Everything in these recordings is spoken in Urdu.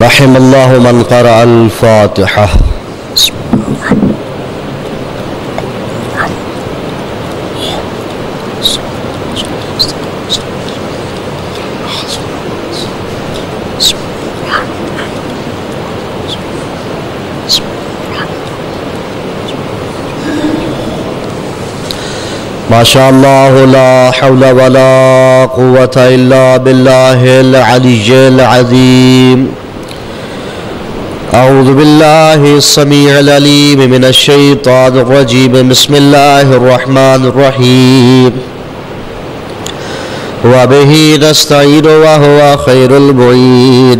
رحم الله من قرأ الفاتحة. ما شاء الله لا حول ولا قوة إلا بالله العلي العظيم. أعوذ بالله السميع العليم من الشيطان الرجيم. بسم الله الرحمن الرحيم. وبه نستعين وهو خير المعين.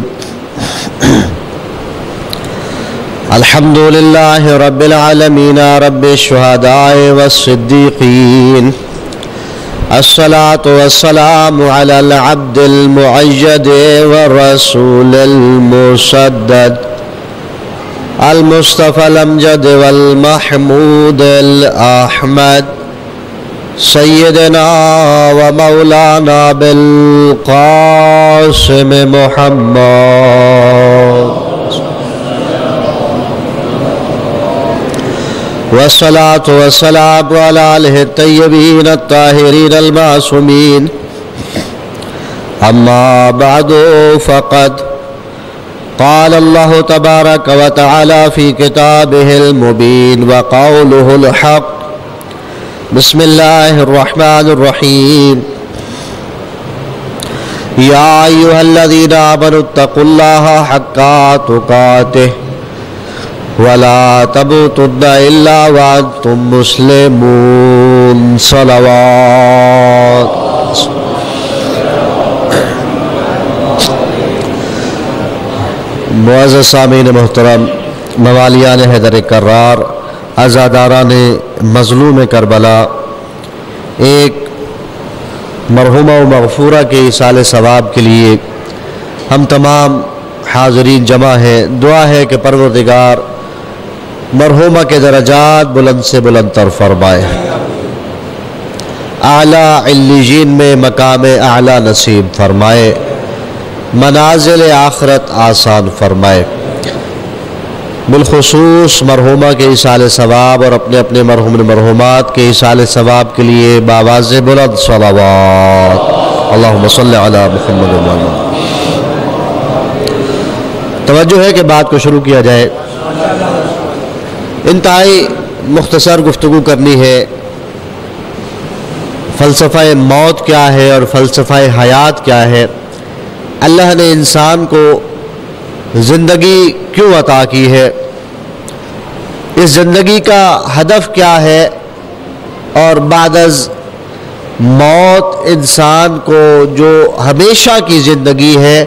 الحمد لله رب العالمين رب الشهداء والصديقين. الصلاة والسلام على العبد المؤيد والرسول المسدد المصطفى الأمجد والمحمود الأحمد سيدنا ومولانا بالقاسم محمد والصلاة والسلام على آله الطيبين الطاهرين المعصومين. أما بعد فقد قال الله تبارك وتعالى في كتابه المبين وقوله الحق. بسم الله الرحمن الرحيم. يا أيها الذين آمنوا اتقوا الله حق تقاته ولا تموتن إلا وأنتم مسلمون. صلوات. معزز سامعین محترم، موالیان حیدر کرار، عزاداران مظلوم کربلا، ایک مرحومہ و مغفورہ کے ایصال ثواب کے لیے ہم تمام حاضرین جمع ہیں. دعا ہے کہ پروردگار مرحومہ کے درجات بلند سے بلند تر فرمائے، اعلیٰ علیین میں مقام اعلیٰ نصیب فرمائے، منازل آخرت آسان فرمائے. بالخصوص مرحومہ کے ایصال ثواب اور اپنے اپنے مرحومات کے ایصال ثواب کے لیے بآواز بلند صلوات. اللہم صلی علی محمد و محمد. توجہ ہے کہ بات کو شروع کیا جائے. انتہائی مختصر گفتگو کرنی ہے. فلسفہ موت کیا ہے اور فلسفہ حیات کیا ہے؟ اللہ نے انسان کو زندگی کیوں عطا کی ہے؟ اس زندگی کا ہدف کیا ہے؟ اور بعد از موت انسان کو جو ہمیشہ کی زندگی ہے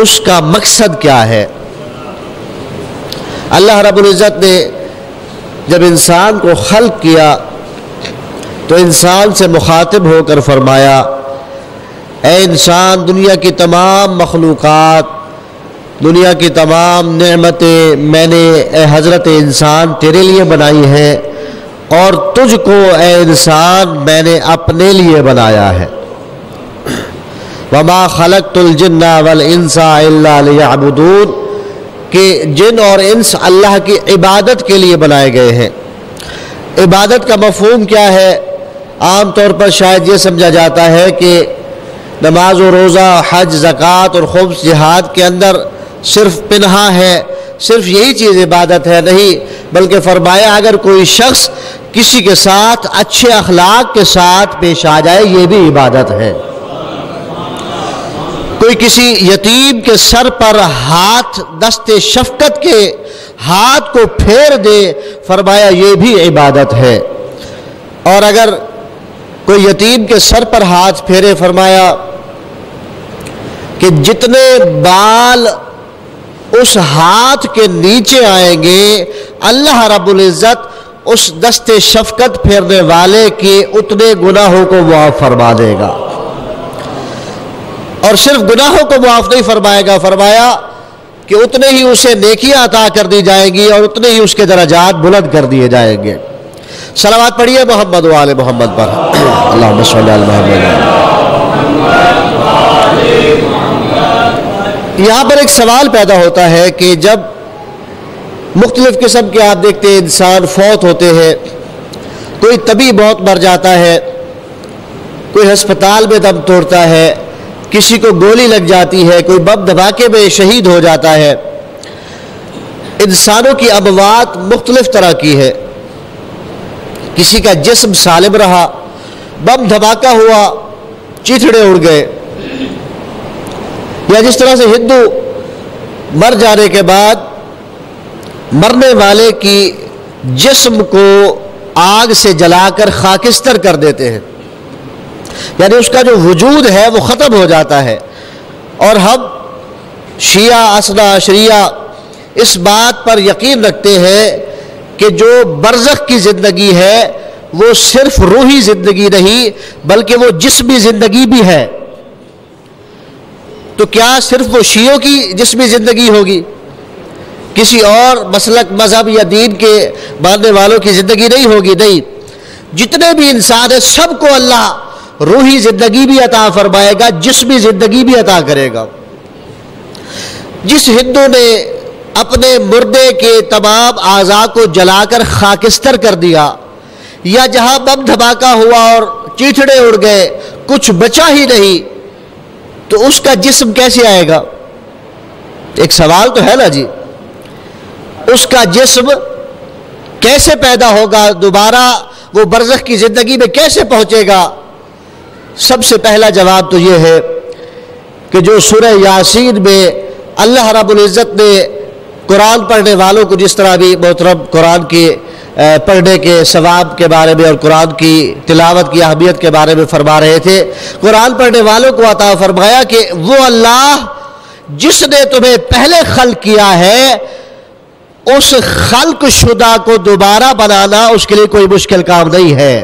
اس کا مقصد کیا ہے؟ اللہ رب العزت نے جب انسان کو خلق کیا تو انسان سے مخاطب ہو کر فرمایا، اے انسان، دنیا کی تمام مخلوقات، دنیا کی تمام نعمتیں میں نے اے حضرت انسان تیرے لیے بنائی ہیں، اور تجھ کو اے انسان میں نے اپنے لیے بنایا ہے. وَمَا خَلَقْتُ الْجِنَّ وَالْإِنسَ إِلَّا لِيَعْبُدُونَ کہ جن اور انس اللہ کی عبادت کے لیے بنائے گئے ہیں. عبادت کا مفہوم کیا ہے؟ عام طور پر شاید یہ سمجھا جاتا ہے کہ نماز و روزہ، حج، زکوٰۃ اور خمس جہاد کے اندر صرف پنہا ہے، صرف یہی چیز عبادت ہے. نہیں، بلکہ فرمایا اگر کوئی شخص کسی کے ساتھ اچھے اخلاق کے ساتھ پیش آ جائے یہ بھی عبادت ہے. کوئی کسی یتیم کے سر پر ہاتھ دست شفقت کے ہاتھ کو پھیر دے، فرمایا یہ بھی عبادت ہے. اور اگر کوئی یتیم کے سر پر ہاتھ پھیرے، فرمایا کہ جتنے بال اس ہاتھ کے نیچے آئیں گے اللہ رب العزت اس دست شفقت پھیرنے والے کے اتنے گناہوں کو معاف فرما دے گا. اور صرف گناہوں کو معاف نہیں فرمائے گا، فرمایا کہ اتنے ہی اسے نیکیاں عطا کر دی جائیں گی اور اتنے ہی اس کے درجات بلند کر دیے جائیں گے. صلوات پڑھیے محمد و آل محمد پر. اللہم صلی علی محمد. یہاں پر ایک سوال پیدا ہوتا ہے کہ جب مختلف قسم کے آپ دیکھتے ہیں انسان فوت ہوتے ہیں، کوئی طبی موت مر جاتا ہے، کوئی ہسپتال میں دم توڑتا ہے، کسی کو گولی لگ جاتی ہے، کوئی بم دھماکے میں شہید ہو جاتا ہے۔ انسانوں کی اموات مختلف طرح کی ہے، کسی کا جسم سالم رہا، بم دھماکہ ہوا، چیتھڑے اڑ گئے، یا جس طرح سے ہندو مر جانے کے بعد مرنے والے کی جسم کو آگ سے جلا کر خاکستر کر دیتے ہیں، یعنی اس کا جو وجود ہے وہ ختم ہو جاتا ہے۔ اور ہم شیعہ اثنا عشریہ اس بات پر یقین رکھتے ہیں کہ جو برزخ کی زندگی ہے وہ صرف روحی زندگی نہیں بلکہ وہ جسمی زندگی بھی ہے۔ تو کیا صرف وہ شیعوں کی جسمی زندگی ہوگی؟ کسی اور مسلک مذہب یا دین کے ماننے والوں کی زندگی نہیں ہوگی؟ نہیں، جتنے بھی انسان ہیں سب کو اللہ روحی زندگی بھی عطا فرمائے گا، جسمی زندگی بھی عطا کرے گا۔ جس ہندو نے اپنے مردے کے تمام اعضاء کو جلا کر خاکستر کر دیا، یا جہاں بم دھماکہ ہوا اور چیتھڑے اڑ گئے، کچھ بچا ہی نہیں، تو اس کا جسم کیسے آئے گا؟ ایک سوال تو ہے نا جی، اس کا جسم کیسے پیدا ہوگا؟ دوبارہ وہ برزخ کی زندگی میں کیسے پہنچے گا؟ سب سے پہلا جواب تو یہ ہے کہ جو سورہ یاسین میں اللہ رب العزت نے قرآن پڑھنے والوں کو جس طرح بھی محترم قرآن کی پڑھنے کے ثواب کے بارے میں اور قرآن کی تلاوت کی اہمیت کے بارے میں فرما رہے تھے، قرآن پڑھنے والوں کو عطا فرمایا کہ وہ اللہ جس نے تمہیں پہلے خلق کیا ہے، اس خلق شدہ کو دوبارہ بنانا اس کے لیے کوئی مشکل کام نہیں ہے۔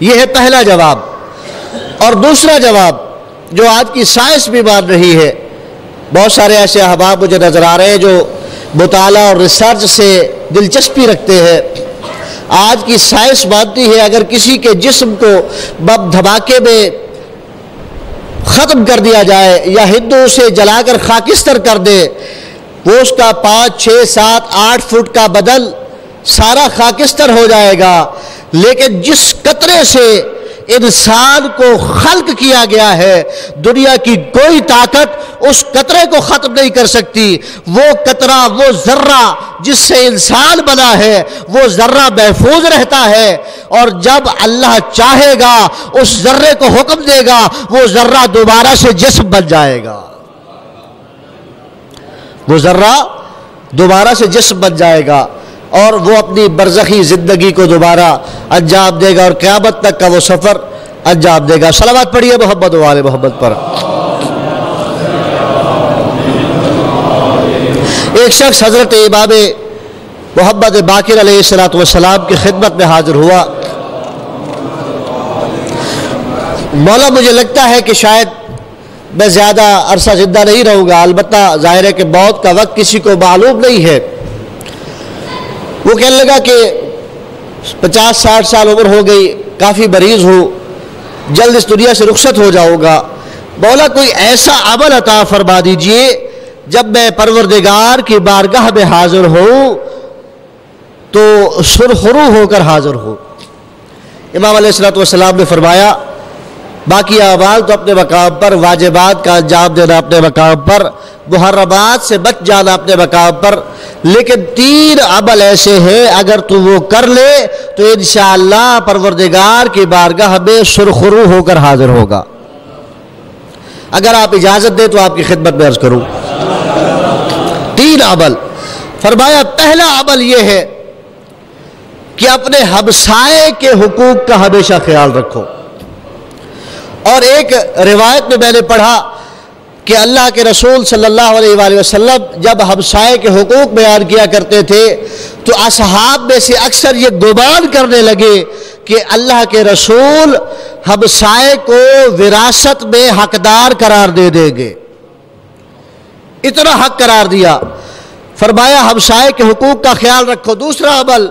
یہ ہے پہلا جواب۔ اور دوسرا جواب جو آج کی سائنس بھی مان رہی ہے، بہت سارے ایسے احباب مجھے نظر آ رہے ہیں جو مطالعہ اور ریسرچ سے دلچسپی رکھتے ہیں، آج کی سائنس مانتی ہے اگر کسی کے جسم کو بم دھماکے میں ختم کر دیا جائے یا ہندو اسے جلا کر خاکستر کر دے، وہ اس کا 5 6 7 8 فٹ کا بدن سارا خاکستر ہو جائے گا، لیکن جس قطرے سے انسان کو خلق کیا گیا ہے دنیا کی کوئی طاقت اس قطرے کو ختم نہیں کر سکتی۔ وہ قطرہ، وہ ذرہ جس سے انسان بنا ہے، وہ ذرہ محفوظ رہتا ہے، اور جب اللہ چاہے گا اس ذرے کو حکم دے گا، وہ ذرہ دوبارہ سے جسم بن جائے گا، وہ ذرہ دوبارہ سے جسم بن جائے گا، اور وہ اپنی برزخی زندگی کو دوبارہ انجام دے گا اور قیامت تک کا وہ سفر انجام دے گا۔ صلوات پڑھیے محمد و آل محمد پر۔ ایک شخص حضرت امام محمد باقر علیہ السلام کی خدمت میں حاضر ہوا، مولا مجھے لگتا ہے کہ شاید میں زیادہ عرصہ زندہ نہیں رہوں گا، البتہ ظاہر ہے کہ موت کا وقت کسی کو معلوم نہیں ہے۔ وہ کہنے لگا کہ 50-60 سال عمر ہو گئی، کافی مریض ہوں، جلد اس دنیا سے رخصت ہو جاؤں گا، مولا کوئی ایسا عمل عطا فرما دیجئے جب میں پروردگار کی بارگاہ میں حاضر ہوں تو سرخرو ہو کر حاضر ہوں۔ امام علیہ السلام نے فرمایا باقی اعمال تو اپنے مقام پر، واجبات کا انجام دینا اپنے مقام پر، محرمات سے بچ جانا اپنے مقام پر، لیکن 3 عمل ایسے ہیں اگر تو وہ کر لے تو انشاءاللہ پروردگار کی بارگاہ میں سرخرو ہو کر حاضر ہوگا۔ اگر آپ اجازت دیں تو آپ کی خدمت میں عرض کروں 3 عمل۔ فرمایا پہلا عمل یہ ہے کہ اپنے ہمسائے کے حقوق کا ہمیشہ خیال رکھو۔ اور ایک روایت میں نے پڑھا کہ اللہ کے رسول صلی اللہ علیہ وآلہ وسلم جب ہمسائے کے حقوق بیان کیا کرتے تھے تو اصحاب میں سے اکثر یہ گمان کرنے لگے کہ اللہ کے رسول ہمسائے کو وراثت میں حقدار قرار دے دیں گے، اتنا حق قرار دیا۔ فرمایا ہمسائے کے حقوق کا خیال رکھو۔ دوسرا عمل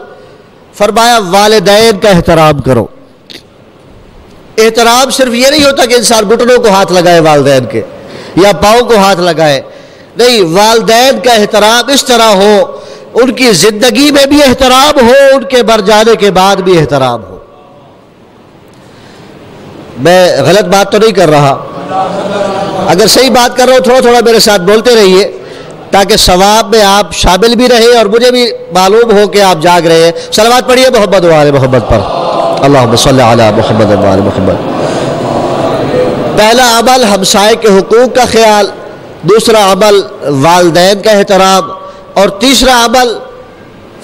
فرمایا والدین کا احترام کرو۔ احترام صرف یہ نہیں ہوتا کہ انسان گھٹنوں کو ہاتھ لگائے والدین کے، یا پاؤں کو ہاتھ لگائے. نہیں، والدین کا احترام اس طرح ہو، ان کی زندگی میں بھی احترام ہو، ان کے مر جانے کے بعد بھی احترام ہو. میں غلط بات تو نہیں کر رہا، اگر صحیح بات کر رہا ہوں تھوڑا تھوڑا میرے ساتھ بولتے رہیے تاکہ ثواب میں آپ شامل بھی رہیں اور مجھے بھی معلوم ہو کہ آپ جاگ رہے ہیں. صلوات پڑھیے محمد و آل محمد پر. اللہم صلی علی محمد و آل محمد. پہلا عمل ہمسائے کے حقوق کا خیال، دوسرا عمل والدین کا احترام، اور تیسرا عمل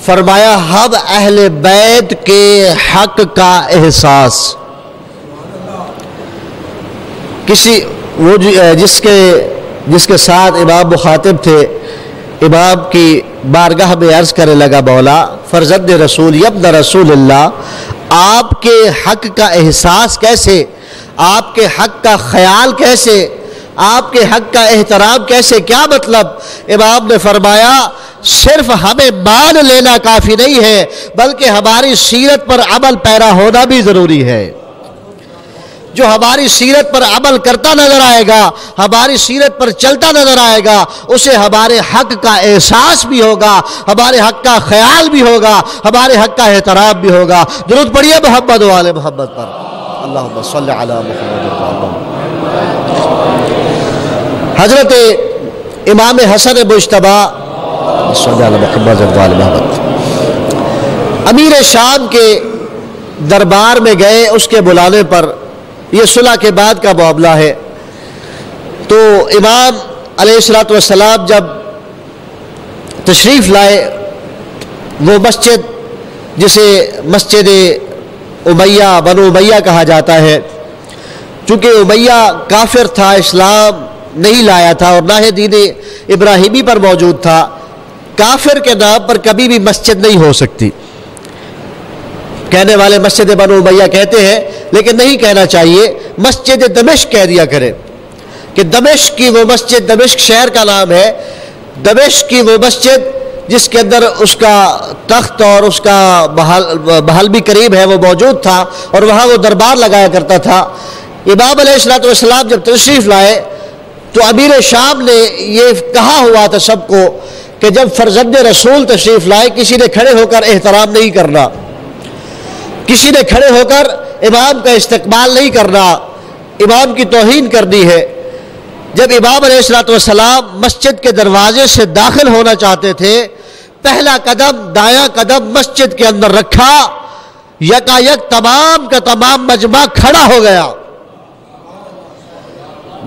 فرمایا ہم اہل بیت کے حق کا احساس. جس کے ساتھ امام مخاطب تھے، امام کی بارگاہ میں عرض کرنے لگا، مولا فرزند رسول ابن رسول اللہ، آپ کے حق کا احساس کیسے، آپ کے حق کا خیال کیسے، آپ کے حق کا احترام کیسے، کیا مطلب؟ امام نے فرمایا صرف ہمیں مان لینا کافی نہیں ہے بلکہ ہماری سیرت پر عمل پیرا ہونا بھی ضروری ہے. جو ہماری سیرت پر عمل کرتا نظر آئے گا، ہماری سیرت پر چلتا نظر آئے گا، اسے ہمارے حق کا احساس بھی ہوگا، ہمارے حق کا خیال بھی ہوگا، ہمارے حق کا احترام بھی ہوگا. درود پڑھیے محمد و آل محمد پر. اللہم صلی علی محمد و آل محمد. حضرت امام حسن مجتبی صلی علی محمد و آل محمد امیر شام کے دربار میں گئے. اس کے بلانے پر، یہ صلح کے بعد کا معاملہ ہے، تو امام علیہ السلام جب تشریف لائے، وہ مسجد جسے مسجد امیہ بنو امیہ کہا جاتا ہے، چونکہ امیہ کافر تھا، اسلام نہیں لایا تھا اور نہ ہی دین ابراہیمی پر موجود تھا. کافر کے نام پر کبھی بھی مسجد نہیں ہو سکتی. کہنے والے مسجد بنو امیہ کہتے ہیں، لیکن نہیں کہنا چاہیے، مسجد دمشق کہہ دیا کرے کہ دمشق کی وہ مسجد، دمشق شہر کا نام ہے، دمشق کی وہ مسجد جس کے اندر اس کا تخت اور اس کا محل بھی قریب ہے وہ موجود تھا، اور وہاں وہ دربار لگایا کرتا تھا. امام علیہ السلام جب تشریف لائے تو امیر شام نے یہ کہا ہوا تھا سب کو کہ جب فرزند رسول تشریف لائے کسی نے کھڑے ہو کر احترام نہیں کرنا، کسی نے کھڑے ہو کر امام کا استقبال نہیں کرنا، امام کی توہین کرنی ہے. جب امام علیہ السلام مسجد کے دروازے سے داخل ہونا چاہتے تھے، پہلا قدم، دایاں قدم مسجد کے اندر رکھا، یکایک تمام کا تمام مجمع کھڑا ہو گیا.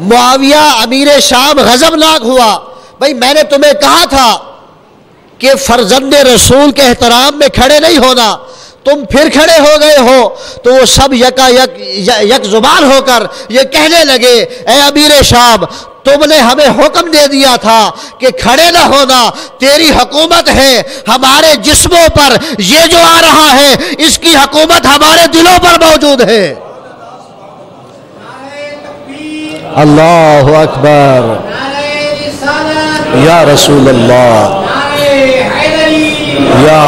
معاویہ امیر شام غضبناک ہوا، بھائی میں نے تمہیں کہا تھا کہ فرزند رسول کے احترام میں کھڑے نہیں ہونا، تم پھر کھڑے ہو گئے ہو. تو وہ سب یک زبان ہو کر یہ کہنے لگے، اے امیر شام، تم نے ہمیں حکم دے دیا تھا کہ کھڑے نہ ہونا، تیری حکومت ہے ہمارے جسموں پر، یہ جو آ رہا ہے اس کی حکومت ہمارے دلوں پر موجود ہے. اللہ اکبر، یا رسول اللہ، یا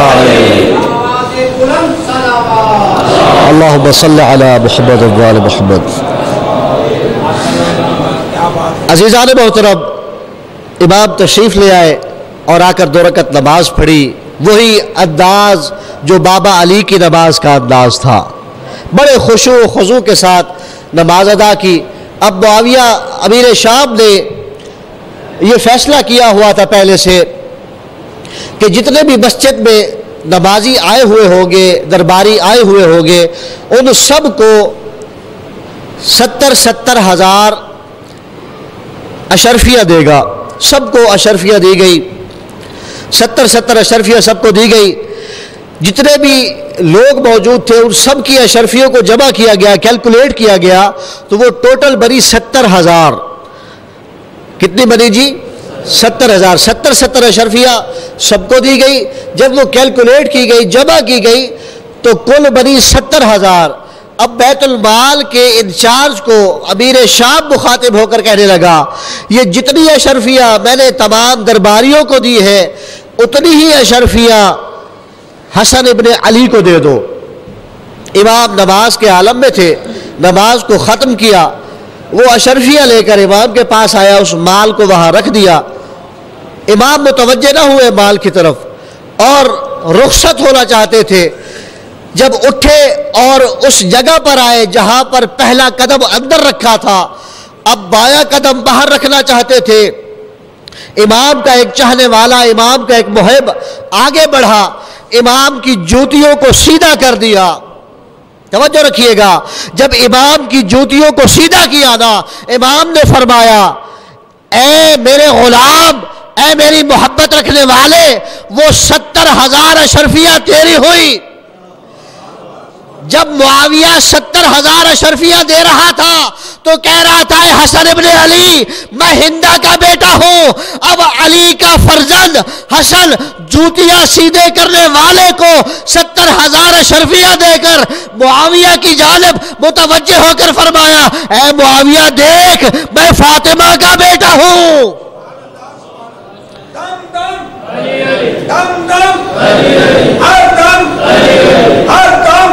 اللہم صلی علی محمد و آل محمد. عزیزان محترم، امام تشریف لے آئے اور آ کر 2 رکعت نماز پڑھی. وہی انداز جو بابا علی کی نماز کا انداز تھا، بڑے خشوع و خضوع کے ساتھ نماز ادا کی. اب معاویہ امیر شام نے یہ فیصلہ کیا ہوا تھا پہلے سے کہ جتنے بھی مسجد میں نمازی آئے ہوئے ہوں گے، درباری آئے ہوئے ہوں گے، ان سب کو 70 ہزار اشرفیہ دے گا. سب کو اشرفیہ دی گئی، 70 اشرفیہ سب کو دی گئی. جتنے بھی لوگ موجود تھے ان سب کی اشرفیوں کو جمع کیا گیا، کیلکولیٹ کیا گیا، تو وہ ٹوٹل بنی 70,000. کتنی بنی جی؟ 70,000. 70 اشرفیہ سب کو دی گئی. جب وہ کیلکولیٹ کی گئی، جمع کی گئی، تو کل بنی 70,000. اب بیت المال کے انچارج کو امیر شام مخاطب ہو کر کہنے لگا، یہ جتنی اشرفیہ میں نے تمام درباریوں کو دی ہے، اتنی ہی اشرفیہ حسن ابن علی کو دے دو. امام نماز کے عالم میں تھے، نماز کو ختم کیا، وہ اشرفیہ لے کر امام کے پاس آیا، اس مال کو وہاں رکھ دیا۔ امام متوجہ نہ ہوئے مال کی طرف اور رخصت ہونا چاہتے تھے۔ جب اٹھے اور اس جگہ پر آئے جہاں پر پہلا قدم اندر رکھا تھا، اب بایاں قدم باہر رکھنا چاہتے تھے۔ امام کا ایک چاہنے والا، امام کا ایک محب آگے بڑھا، امام کی جوتیوں کو سیدھا کر دیا۔ توجہ رکھیے گا، جب امام کی جوتیوں کو سیدھا کیا نا، امام نے فرمایا اے میرے غلام، اے میری محبت رکھنے والے، وہ 70,000 اشرفیہ تیری ہوئی۔ جب معاویہ 70,000 اشرفیہ دے رہا تھا تو کہہ رہا تھا اے حسن ابن علی، میں ہندہ کا بیٹا ہوں، اب علی کا فرزند حسن جوتیاں سیدھے کرنے والے کو 70,000 اشرفیہ دے کر معاویہ کی جانب متوجہ ہو کر فرمایا اے معاویہ دیکھ، میں فاطمہ کا بیٹا ہوں۔ دم دم دم دم ہر دم ہر دم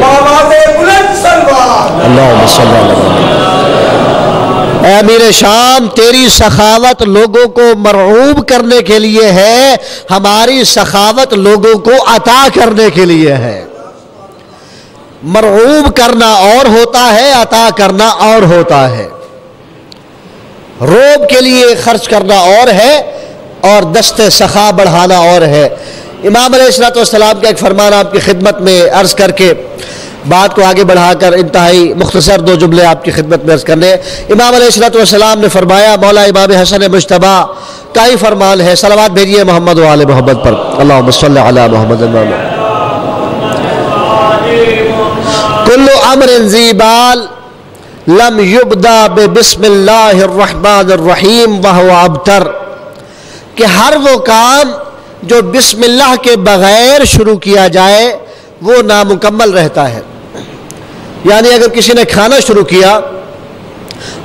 آواز بلند سلوات اللہم صلی اللہ علیہ وسلم۔ اے امیر شام، تیری سخاوت لوگوں کو مرعوب کرنے کے لیے ہے، ہماری سخاوت لوگوں کو عطا کرنے کے لیے ہے۔ مرعوب کرنا اور ہوتا ہے، عطا کرنا اور ہوتا ہے۔ روب کے لیے خرچ کرنا اور ہے اور دست سخا بڑھانا اور ہے۔ امام علیہ السلام کا ایک فرمان آپ کی خدمت میں عرض کر کے بات کو آگے بڑھا کر انتہائی مختصر 2 جملے آپ کی خدمت میں عرض کرنے۔ امام علیہ السلام نے فرمایا، مولا امام حسن مجتبی کا ہی فرمان ہے، صلوات بھیجیے محمد و آل محمد پر، اللہم صلی علی محمد۔ کل امر ذی بال لم یبدا بسم اللہ الرحمن الرحیم وہو ابتر، کہ ہر وہ کام جو بسم اللہ کے بغیر شروع کیا جائے وہ نامکمل رہتا ہے۔ یعنی اگر کسی نے کھانا شروع کیا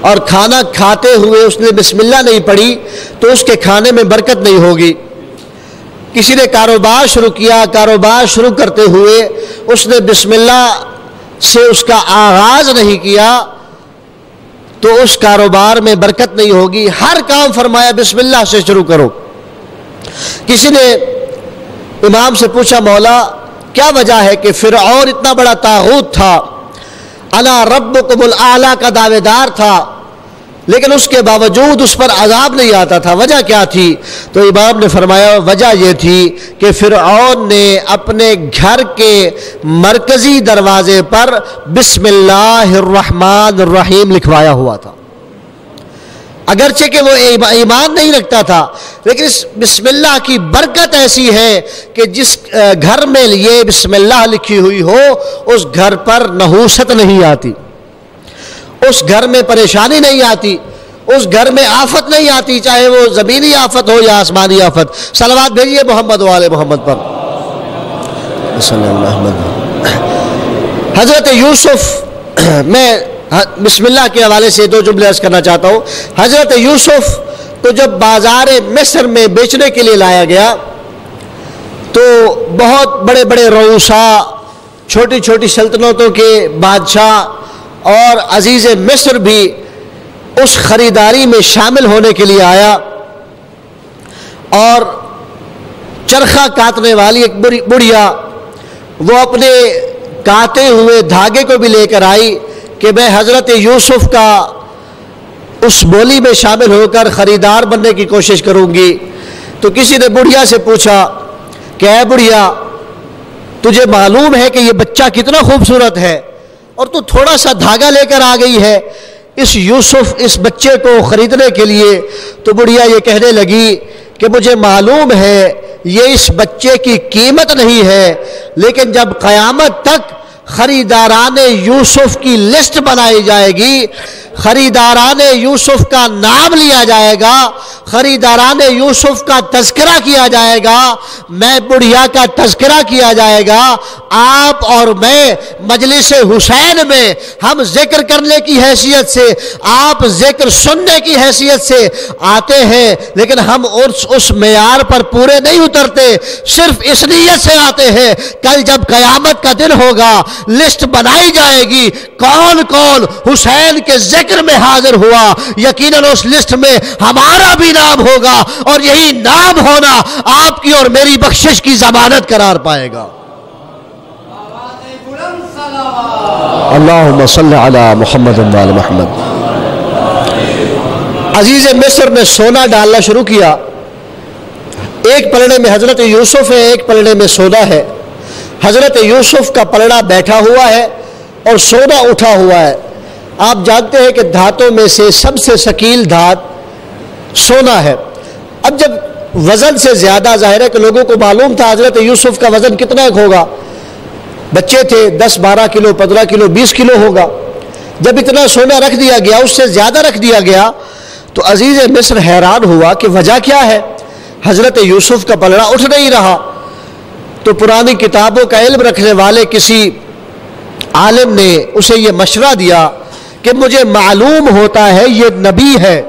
اور کھانا کھاتے ہوئے اس نے بسم اللہ نہیں پڑھی تو اس کے کھانے میں برکت نہیں ہوگی۔ کسی نے کاروبار شروع کیا، کاروبار شروع کرتے ہوئے اس نے بسم اللہ سے اس کا آغاز نہیں کیا تو اس کاروبار میں برکت نہیں ہوگی۔ ہر کام فرمایا بسم اللہ سے شروع کرو۔ کسی نے امام سے پوچھا، مولا کیا وجہ ہے کہ فرعون اتنا بڑا طاغوت تھا، انا ربکم الاعلی کا دعوے دار تھا، لیکن اس کے باوجود اس پر عذاب نہیں آتا تھا، وجہ کیا تھی؟ تو امام نے فرمایا وجہ یہ تھی کہ فرعون نے اپنے گھر کے مرکزی دروازے پر بسم اللہ الرحمن الرحیم لکھوایا ہوا تھا۔ اگرچہ کہ وہ ایمان نہیں رکھتا تھا، لیکن اس بسم اللہ کی برکت ایسی ہے کہ جس گھر میں یہ بسم اللہ لکھی ہوئی ہو اس گھر پر نحوست نہیں آتی، اس گھر میں پریشانی نہیں آتی، اس گھر میں آفت نہیں آتی، چاہے وہ زمینی آفت ہو یا آسمانی آفت۔ صلوات بھیجیے محمد و آل محمد پر۔ حضرت یوسف، میں بسم اللہ کے حوالے سے 2 جملے عرض کرنا چاہتا ہوں۔ حضرت یوسف کو جب بازار مصر میں بیچنے کے لیے لایا گیا تو بہت بڑے بڑے رؤساء، چھوٹی چھوٹی سلطنتوں کے بادشاہ اور عزیز مصر بھی اس خریداری میں شامل ہونے کے لیے آیا، اور چرخہ کاٹنے والی ایک بڑھیا وہ اپنے کاٹے ہوئے دھاگے کو بھی لے کر آئی کہ میں حضرت یوسف کا اس بولی میں شامل ہو کر خریدار بننے کی کوشش کروں گی۔ تو کسی نے بڑھیا سے پوچھا کہ اے بڑھیا، تجھے معلوم ہے کہ یہ بچہ کتنا خوبصورت ہے اور تو تھوڑا سا دھاگا لے کر آ گئی ہے اس بچے کو خریدنے کے لیے؟ تو بڑھیا یہ کہنے لگی کہ مجھے معلوم ہے یہ اس بچے کی قیمت نہیں ہے، لیکن جب قیامت تک خریداران یوسف کی لسٹ بنائی جائے گی، خریداران یوسف کا نام لیا جائے گا، خریداران یوسف کا تذکرہ کیا جائے گا، میں بڑھیا کا تذکرہ کیا جائے گا، آپ اور میں مجلس حسین میں ہم ذکر کرنے کی حیثیت سے، آپ ذکر سننے کی حیثیت سے آتے ہیں، لیکن ہم اس معیار پر پورے نہیں اترتے، صرف اس نیت سے آتے ہیں کل جب قیامت کا دن ہوگا لسٹ بنائی جائے گی کون کون حسین کے ذکر ذکر میں حاضر ہوا یقیناً اس لسٹ میں ہمارا بھی نام ہوگا، اور یہی نام ہونا آپ کی اور میری بخشش کی ضمانت قرار پائے گا۔ اللہم صلی علی محمد و آل محمد۔ عزیز مصر نے سونا ڈالنا شروع کیا، ایک پلڑے میں حضرت یوسف ہے، ایک پلڑے میں سونا ہے۔ حضرت یوسف کا پلڑا بیٹھا ہوا ہے اور سونا اٹھا ہوا ہے۔ آپ جانتے ہیں کہ دھاتوں میں سے سب سے ثقیل دھات سونا ہے۔ اب جب وزن سے زیادہ، ظاہر ہے کہ لوگوں کو معلوم تھا حضرت یوسف کا وزن کتنا ہوگا، بچے تھے، 10 12 کلو 15 کلو 20 کلو ہوگا۔ جب اتنا سونا رکھ دیا گیا، اس سے زیادہ رکھ دیا گیا، تو عزیز مصر حیران ہوا کہ وجہ کیا ہے؟ حضرت یوسف کا پلڑا اٹھ نہیں رہا۔ تو پرانی کتابوں کا علم رکھنے والے کسی عالم نے اسے یہ مشورہ دیا کہ مجھے معلوم ہوتا ہے یہ نبی ہے،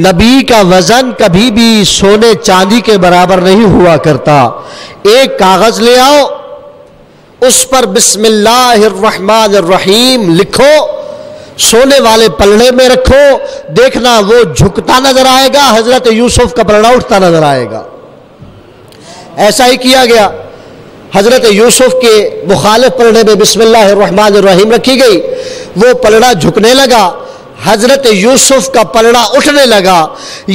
نبی کا وزن کبھی بھی سونے چاندی کے برابر نہیں ہوا کرتا۔ ایک کاغذ لے آؤ، اس پر بسم اللہ الرحمن الرحیم لکھو، سونے والے پلڑے میں رکھو، دیکھنا وہ جھکتا نظر آئے گا، حضرت یوسف کا پلڑا اٹھتا نظر آئے گا۔ ایسا ہی کیا گیا۔ حضرت یوسف کے مخالف پلڑے میں بسم اللہ الرحمن الرحیم رکھی گئی، وہ پلڑا جھکنے لگا، حضرت یوسف کا پلڑا اٹھنے لگا۔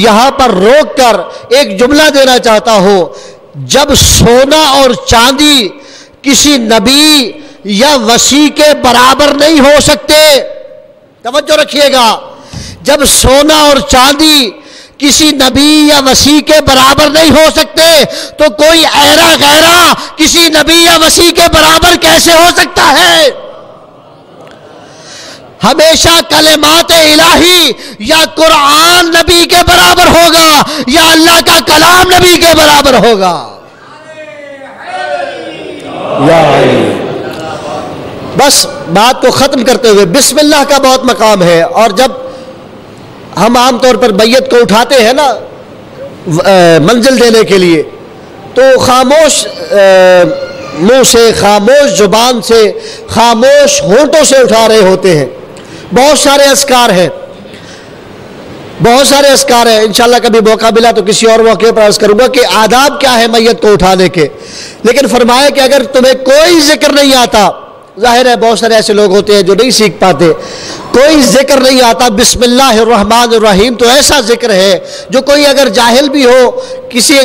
یہاں پر روک کر ایک جملہ دینا چاہتا ہوں، جب سونا اور چاندی کسی نبی یا وسیع کے برابر نہیں ہو سکتے، توجہ رکھیے گا، جب سونا اور چاندی کسی نبی یا وسیع کے برابر نہیں ہو سکتے تو کوئی ایرا غیرہ کسی نبی یا وسیع کے برابر کیسے ہو سکتا ہے؟ ہمیشہ کلمات الہی یا قرآن نبی کے برابر ہوگا یا اللہ کا کلام نبی کے برابر ہوگا۔ بس بات کو ختم کرتے ہوئے بسم اللہ کا بہت مقام ہے، اور جب ہم عام طور پر میت کو اٹھاتے ہیں نا منزل دینے کے لیے، تو خاموش منہ سے، خاموش زبان سے، خاموش ہونٹوں سے اٹھا رہے ہوتے ہیں۔ بہت سارے اذکار ہیں، بہت سارے اذکار ہیں، انشاءاللہ کبھی موقع ملا تو کسی اور موقع پر عرض کروں گا کہ آداب کیا ہے میت کو اٹھانے کے۔ لیکن فرمایا کہ اگر تمہیں کوئی ذکر نہیں آتا، ظاہر ہے بہت سارے ایسے لوگ ہوتے ہیں جو نہیں سیکھ پاتے، کوئی ذکر نہیں آتا، بسم اللہ الرحمن الرحیم تو ایسا ذکر ہے جو کوئی اگر جاہل بھی ہو، کسی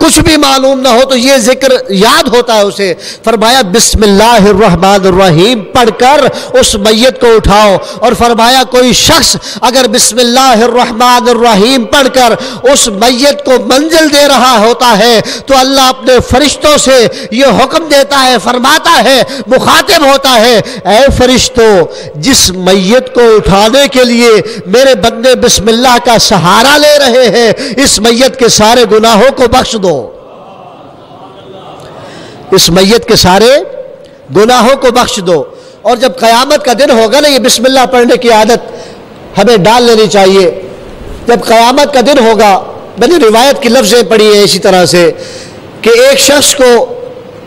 کچھ بھی معلوم نہ ہو تو یہ ذکر یاد ہوتا ہے اسے۔ فرمایا بسم اللہ الرحمن الرحیم پڑھ کر اس میت کو اٹھاؤ، اور فرمایا کوئی شخص اگر بسم اللہ الرحمن الرحیم پڑھ کر اس میت کو منزل دے رہا ہوتا ہے تو اللہ اپنے فرشتوں سے یہ حکم دیتا ہے، فرماتا ہے، مخاطب ہوتا ہے، اے فرشتوں، جس میت کو اٹھانے کے لیے میرے بندے بسم اللہ کا سہارا لے رہے ہیں، اس میت کے سارے گناہوں کو بخش دو، اس میت کے سارے گناہوں کو بخش دو۔ اور جب قیامت کا دن ہوگا نا، یہ بسم اللہ پڑھنے کی عادت ہمیں ڈال لینی چاہیے۔ جب قیامت کا دن ہوگا، میں نے روایت کی لفظیں پڑھی ہیں اسی طرح سے کہ ایک شخص کو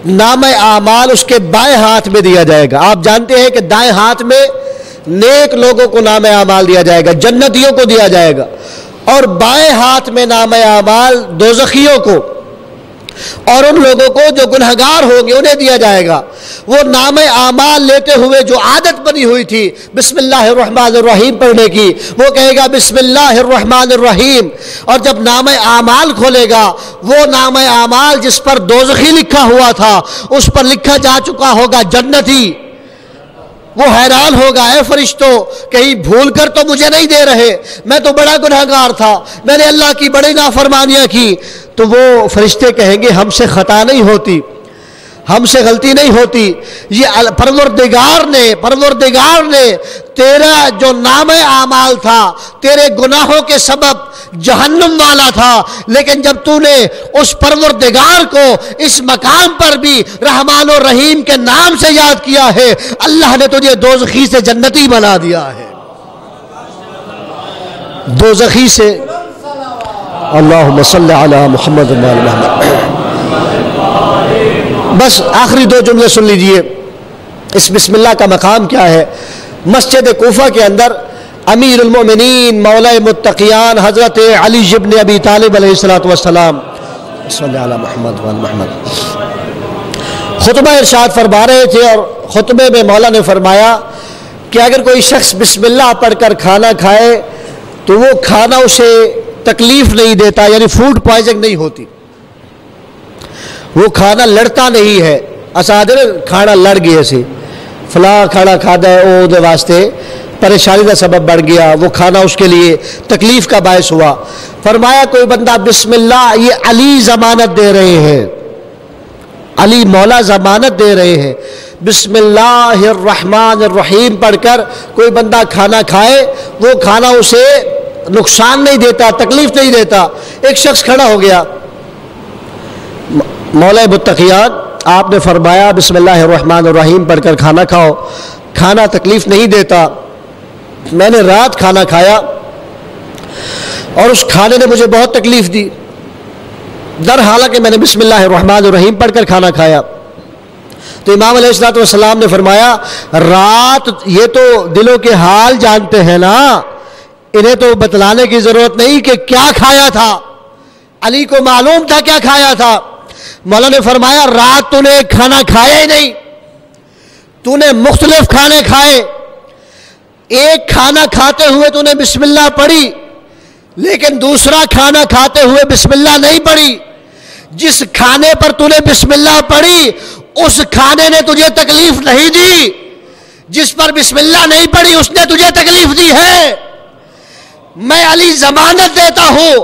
نام اعمال اس کے بائیں ہاتھ میں دیا جائے گا۔ آپ جانتے ہیں کہ دائیں ہاتھ میں نیک لوگوں کو نام اعمال دیا جائے گا، جنتیوں کو دیا جائے گا، اور بائیں ہاتھ میں نام اعمال دوزخیوں کو اور ان لوگوں کو جو گنہگار ہوں گے انہیں دیا جائے گا۔ وہ نام اعمال لیتے ہوئے جو عادت بنی ہوئی تھی بسم اللہ الرحمن الرحیم پڑھنے کی، وہ کہے گا بسم اللہ الرحمن الرحیم، اور جب نام اعمال کھولے گا وہ نام اعمال جس پر دوزخی لکھا ہوا تھا اس پر لکھا جا چکا ہوگا جنتی۔ وہ حیران ہوگا، اے فرشتوں کہیں بھول کر تو مجھے نہیں دے رہے، میں تو بڑا گنہگار تھا، میں نے اللہ کی بڑی نافرمانیاں کی۔ تو وہ فرشتے کہیں گے ہم سے خطا نہیں ہوتی، ہم سے غلطی نہیں ہوتی، یہ پروردگار نے تیرا جو نام اعمال تھا تیرے گناہوں کے سبب جہنم والا تھا، لیکن جب تو نے اس پروردگار کو اس مقام پر بھی رحمان و رحیم کے نام سے یاد کیا ہے، اللہ نے تجھے دوزخی سے جنتی بنا دیا ہے، دوزخی سے۔ اللہم صلی علی محمد و آل محمد۔ بس آخری دو جملے سن لیجئے، اس بسم اللہ کا مقام کیا ہے۔ مسجد کوفہ کے اندر امیر المؤمنین مولا متقیان حضرت علی ابن ابی طالب علیہ السلام صلی اللہ محمد و محمد خطبہ ارشاد فرما رہے تھے، اور خطبے میں مولا نے فرمایا کہ اگر کوئی شخص بسم اللہ پڑھ کر کھانا کھائے تو وہ کھانا اسے تکلیف نہیں دیتا، یعنی فوڈ پوائزنگ نہیں ہوتی، وہ کھانا لڑتا نہیں ہے۔ اسادر کھانا لڑ گیا سی فلاں کھانا کھادا ہے او دے واسطے پریشانی کا سبب بڑھ گیا، وہ کھانا اس کے لیے تکلیف کا باعث ہوا۔ فرمایا کوئی بندہ بسم اللہ، یہ علی ضمانت دے رہے ہیں، علی مولا ضمانت دے رہے ہیں، بسم اللہ الرحمن الرحیم پڑھ کر کوئی بندہ کھانا کھائے وہ کھانا اسے نقصان نہیں دیتا، تکلیف نہیں دیتا۔ ایک شخص کھڑا ہو گیا، مولا متقیان آپ نے فرمایا بسم اللہ الرحمن الرحیم پڑھ کر کھانا کھاؤ، کھانا تکلیف نہیں دیتا، میں نے رات کھانا کھایا اور اس کھانے نے مجھے بہت تکلیف دی، در حالانکہ میں نے بسم اللہ الرحمن الرحیم پڑھ کر کھانا کھایا۔ تو امام علیہ السلام نے فرمایا رات یہ تو دلوں کے حال جانتے ہیں نا، انہیں تو بتلانے کی ضرورت نہیں کہ کیا کھایا تھا، علی کو معلوم تھا کیا کھایا تھا۔ مولا نے فرمایا رات تو نے کھانا کھایا ہی نہیں، تو نے مختلف کھانے کھائے، ایک کھانا کھاتے ہوئے تو نے بسم اللہ پڑھی لیکن دوسرا کھانا کھاتے ہوئے بسم اللہ نہیں پڑھی۔ جس کھانے پر تو نے بسم اللہ پڑھی اس کھانے نے تجھے تکلیف نہیں دی، جس پر بسم اللہ نہیں پڑھی اس نے تجھے تکلیف دی ہے۔ میں علی ضمانت دیتا ہوں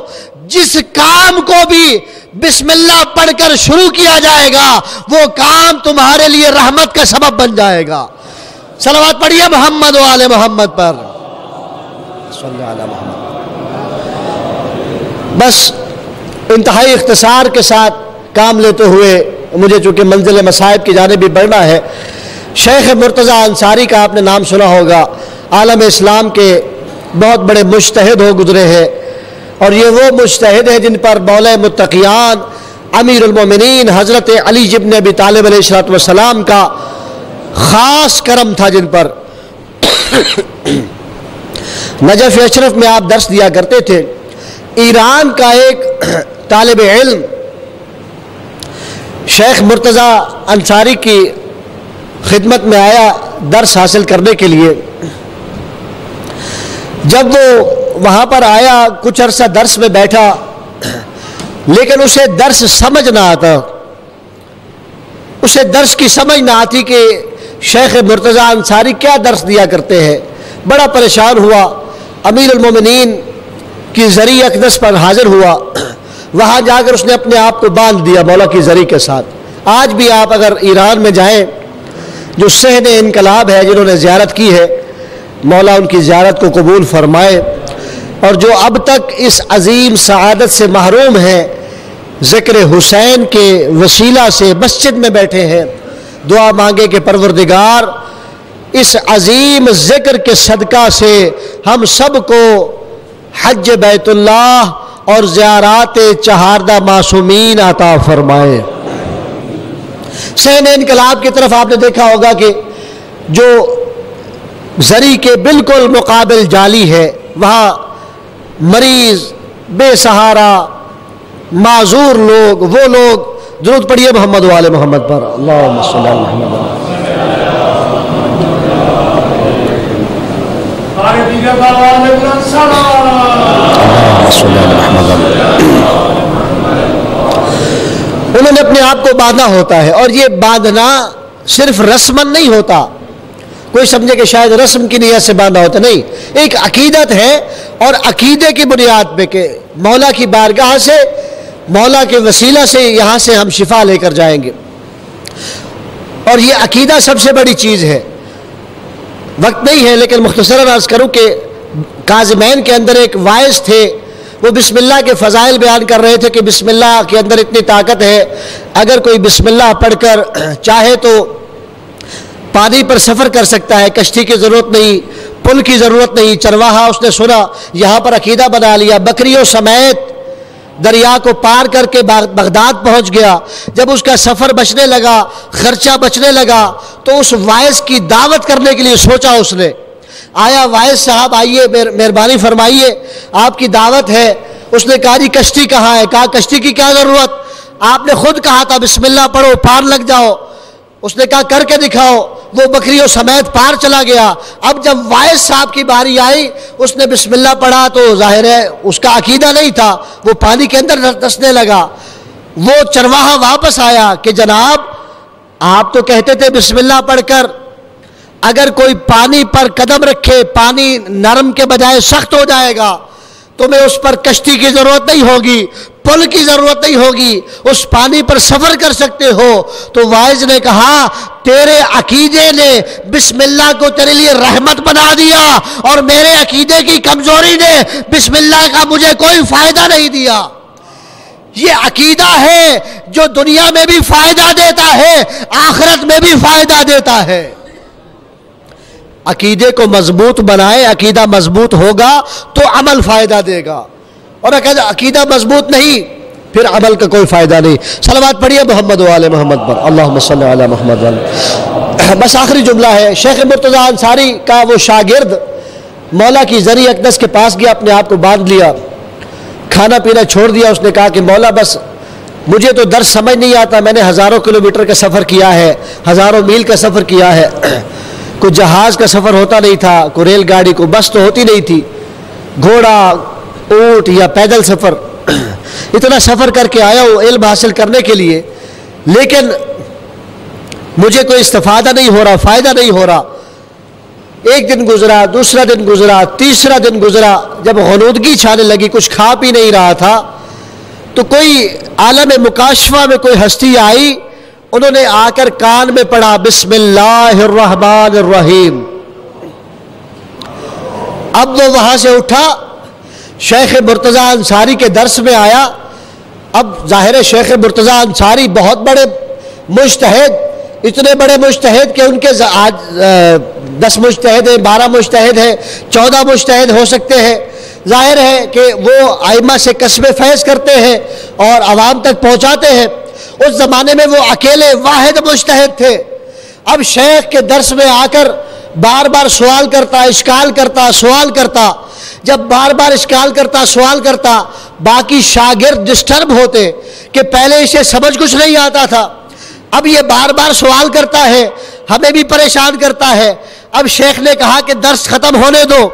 جس کام کو بھی بسم اللہ پڑھ کر شروع کیا جائے گا وہ کام تمہارے لیے رحمت کا سبب بن جائے گا۔ صلوات پڑھیے محمد و آل محمد پر، صلی اللہ علیہ محمد۔ بس انتہائی اختصار کے ساتھ کام لیتے ہوئے مجھے چونکہ منزل مصائب کی جانب بھی بڑھنا ہے، شیخ مرتضیٰ انصاری کا آپ نے نام سنا ہوگا، عالم اسلام کے بہت بڑے مجتہد ہو گزرے ہیں، اور یہ وہ مجتہد ہیں جن پر مولا متقیان امیر المومنین حضرت علی ابن ابی طالب علیہ السلام کا خاص کرم تھا، جن پر نجف اشرف میں آپ درس دیا کرتے تھے۔ ایران کا ایک طالب علم شیخ مرتضیٰ انصاری کی خدمت میں آیا درس حاصل کرنے کے لیے۔ جب وہ وہاں پر آیا کچھ عرصہ درس میں بیٹھا لیکن اسے درس سمجھ نہ آتا، اسے درس کی سمجھ نہ آتی کہ شیخ مرتضیٰ انصاری کیا درس دیا کرتے ہیں۔ بڑا پریشان ہوا، امیر المومنین کی زری اقدس پر حاضر ہوا، وہاں جا کر اس نے اپنے آپ کو باندھ دیا مولا کی زری کے ساتھ۔ آج بھی آپ اگر ایران میں جائیں، جو صحن انقلاب ہے جنہوں نے زیارت کی ہے، مولا ان کی زیارت کو قبول فرمائے، اور جو اب تک اس عظیم سعادت سے محروم ہیں، ذکر حسین کے وسیلہ سے مسجد میں بیٹھے ہیں، دعا مانگے کہ پروردگار اس عظیم ذکر کے صدقہ سے ہم سب کو حج بیت اللہ اور زیارات چہاردہ معصومین عطا فرمائے۔ صحن انقلاب کی طرف آپ نے دیکھا ہوگا کہ جو زری کے بالکل مقابل جالی ہے، وہاں مریض، بے سہارا، معذور لوگ، وہ لوگ درود پڑھیے محمد و آل محمد پر، اللہم صلی اللہ علیہ وسلم۔ انہوں نے اپنے آپ کو باندھنا ہوتا ہے، اور یہ باندھنا صرف رسمن نہیں ہوتا، کوئی سمجھے کہ شاید رسم کی نیت سے باندھا ہوتا، نہیں، ایک عقیدت ہے، اور عقیدے کی بنیاد پہ کہ مولا کی بارگاہ سے، مولا کے وسیلہ سے یہاں سے ہم شفا لے کر جائیں گے، اور یہ عقیدہ سب سے بڑی چیز ہے۔ وقت نہیں ہے لیکن مختصراً عرض کروں کہ کاظمین کے اندر ایک وائس تھے، وہ بسم اللہ کے فضائل بیان کر رہے تھے کہ بسم اللہ کے اندر اتنی طاقت ہے، اگر کوئی بسم اللہ پڑھ کر چاہے تو پانی پر سفر کر سکتا ہے، کشتی کی ضرورت نہیں، پل کی ضرورت نہیں۔ چرواہا اس نے سنا، یہاں پر عقیدہ بنا لیا، بکریوں سمیت دریا کو پار کر کے بغداد پہنچ گیا۔ جب اس کا سفر بچنے لگا، خرچہ بچنے لگا، تو اس وائس کی دعوت کرنے کے لیے سوچا اس نے آیا وائس صاحب آئیے مہربانی فرمائیے آپ کی دعوت ہے. اس نے کہا جی کشتی کہاں ہے؟ کہا کشتی کی کیا ضرورت، آپ نے خود کہا تھا بسم اللہ پڑھو پار لگ جاؤ. اس نے کہا کر کے دکھاؤ. وہ بکریوں سمیت پار چلا گیا. اب جب وائس صاحب کی باری آئی اس نے بسم اللہ پڑھا تو ظاہر ہے اس کا عقیدہ نہیں تھا، وہ پانی کے اندر دسنے لگا. وہ چرواہا واپس آیا کہ جناب آپ تو کہتے تھے بسم اللہ پڑھ کر اگر کوئی پانی پر قدم رکھے پانی نرم کے بجائے سخت ہو جائے گا، تمہیں اس پر کشتی کی ضرورت نہیں ہوگی، پل کی ضرورت نہیں ہوگی، اس پانی پر سفر کر سکتے ہو. تو واعظ نے کہا تیرے عقیدے نے بسم اللہ کو تیرے لیے رحمت بنا دیا اور میرے عقیدے کی کمزوری نے بسم اللہ کا مجھے کوئی فائدہ نہیں دیا. یہ عقیدہ ہے جو دنیا میں بھی فائدہ دیتا ہے، آخرت میں بھی فائدہ دیتا ہے. عقیدے کو مضبوط بنائے، عقیدہ مضبوط ہوگا تو عمل فائدہ دے گا، اور اگر عقیدہ مضبوط نہیں پھر عمل کا کوئی فائدہ نہیں. صلوات پڑھیے محمد و آل محمد پر، اللہم صلی علی محمد و آل. بس آخری جملہ ہے. شیخ مرتضیٰ انصاری کا وہ شاگرد مولا کی زری اقدس کے پاس گیا، اپنے آپ کو باندھ لیا، کھانا پینا چھوڑ دیا. اس نے کہا کہ مولا بس مجھے تو درس سمجھ نہیں آتا، میں نے ہزاروں کلومیٹر کا سفر کیا ہے، ہزاروں میل کا سفر کیا ہے، کوئی جہاز کا سفر ہوتا نہیں تھا، کوئی ریل گاڑی کو بس تو ہوتی نہیں تھی، گھوڑا اونٹ یا پیدل سفر، اتنا سفر کر کے آیا ہوں علم حاصل کرنے کے لیے، لیکن مجھے کوئی استفادہ نہیں ہو رہا، فائدہ نہیں ہو رہا. ایک دن گزرا، دوسرا دن گزرا، تیسرا دن گزرا. جب غنودگی چھانے لگی، کچھ کھا پی نہیں رہا تھا، تو کوئی عالم مکاشفہ میں کوئی ہستی آئی، انہوں نے آ کر کان میں پڑھا بسم اللہ الرحمن الرحیم. اب وہ وہاں سے اٹھا، شیخ مرتضیٰ انصاری کے درس میں آیا. اب ظاہر شیخ مرتضیٰ انصاری بہت بڑے مجتہد، اتنے بڑے مجتہد کہ ان کے 10 مجتہد ہیں، 12 مجتہد ہیں، 14 مجتہد ہو سکتے ہیں. ظاہر ہے کہ وہ ائمہ سے کسب فیض کرتے ہیں اور عوام تک پہنچاتے ہیں. اس زمانے میں وہ اکیلے واحد مجتہد تھے. اب شیخ کے درس میں آ کر بار بار سوال کرتا، اشکال کرتا، سوال کرتا. جب بار بار اشکال کرتا، سوال کرتا، باقی شاگرد ڈسٹرب ہوتے کہ پہلے اسے سمجھ کچھ نہیں آتا تھا، اب یہ بار بار سوال کرتا ہے، ہمیں بھی پریشان کرتا ہے. اب شیخ نے کہا کہ درس ختم ہونے دو،